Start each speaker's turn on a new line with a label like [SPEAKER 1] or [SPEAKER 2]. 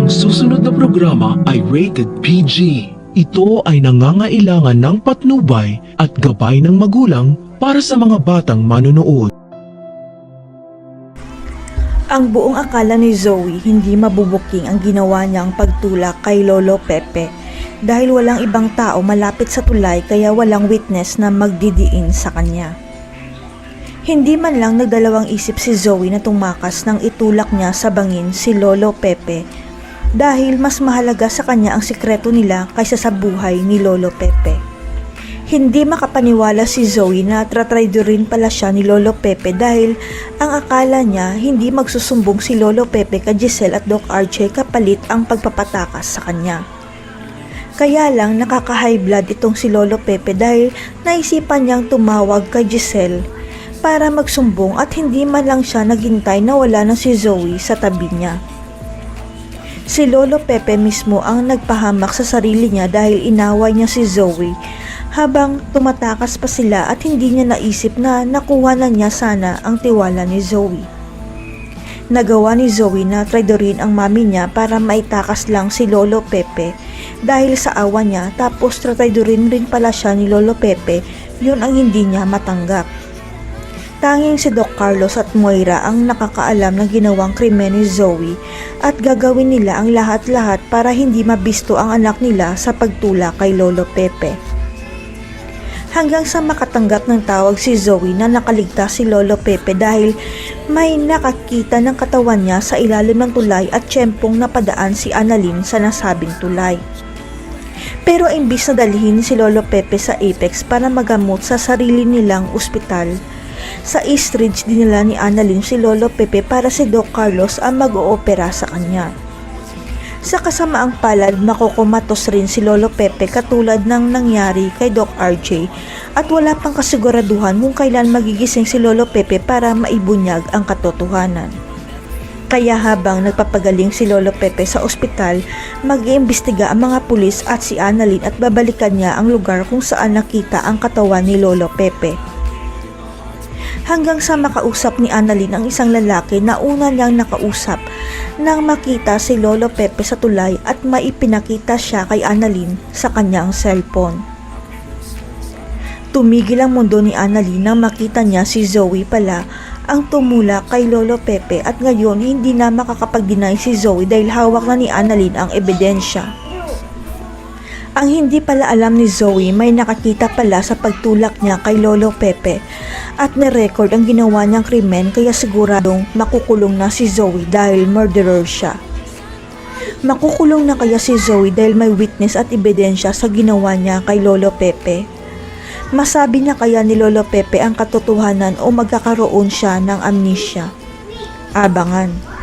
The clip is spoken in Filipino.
[SPEAKER 1] Ang susunod na programa ay rated PG. Ito ay nangangailangan ng patnubay at gabay ng magulang para sa mga batang manonood.
[SPEAKER 2] Ang buong akala ni Zoe hindi mabubuking ang ginawa niyang pagtulak kay Lolo Pepe dahil walang ibang tao malapit sa tulay kaya walang witness na magdidiin sa kanya. Hindi man lang nagdalawang isip si Zoe na tumakas nang itulak niya sa bangin si Lolo Pepe dahil mas mahalaga sa kanya ang sikreto nila kaysa sa buhay ni Lolo Pepe. Hindi makapaniwala si Zoe na tratraidorin pala siya ni Lolo Pepe dahil ang akala niya hindi magsusumbong si Lolo Pepe kay Giselle at Doc Archie kapalit ang pagpapatakas sa kanya. Kaya lang nakaka-high blood itong si Lolo Pepe dahil naisipan niyang tumawag kay Giselle para magsumbong at hindi man lang siya naghintay na wala na si Zoe sa tabi niya. Si Lolo Pepe mismo ang nagpahamak sa sarili niya dahil inaway niya si Zoe habang tumatakas pa sila at hindi niya naisip na nakuha na niya sana ang tiwala ni Zoe. Nagawa ni Zoe na traidorin ang mami niya para maitakas lang si Lolo Pepe dahil sa awa niya tapos traidorin rin pala siya ni Lolo Pepe, yun ang hindi niya matanggap. Tanging si Doc Carlos at Moira ang nakakaalam ng ginawang krimen ni Zoe at gagawin nila ang lahat-lahat para hindi mabisto ang anak nila sa pagtulak kay Lolo Pepe. Hanggang sa makatanggap ng tawag si Zoe na nakaligtas si Lolo Pepe dahil may nakakita ng katawan niya sa ilalim ng tulay at tiyempong napadaan si Annalyn sa nasabing tulay. Pero imbis na dalhin si Lolo Pepe sa Apex para magamot sa sarili nilang ospital, sa East Ridge dinala ni Annalyn si Lolo Pepe para si Doc Carlos ang mag-oopera sa kanya. Sa kasamaang palad, makukumatos rin si Lolo Pepe katulad ng nangyari kay Doc RJ at wala pang kasiguraduhan kung kailan magigising si Lolo Pepe para maibunyag ang katotohanan. Kaya habang nagpapagaling si Lolo Pepe sa ospital, mag-iimbestiga ang mga pulis at si Annalyn at babalikan niya ang lugar kung saan nakita ang katawan ni Lolo Pepe. Hanggang sa makausap ni Annalyn ang isang lalaki na una niyang nakausap nang makita si Lolo Pepe sa tulay at maipinakita siya kay Annalyn sa kanyang cellphone. Tumigil ang mundo ni Annalyn nang makita niya si Zoe pala ang tumulak kay Lolo Pepe at ngayon hindi na makakapag-deny si Zoe dahil hawak na ni Annalyn ang ebidensya. Ang hindi pala alam ni Zoe, may nakakita pala sa pagtulak niya kay Lolo Pepe at nirecord ang ginawa niyang krimen kaya siguradong makukulong na si Zoe dahil murderer siya. Makukulong na kaya si Zoe dahil may witness at ebidensya sa ginawa niya kay Lolo Pepe? Masabi niya kaya ni Lolo Pepe ang katotohanan o magkakaroon siya ng amnesia? Abangan.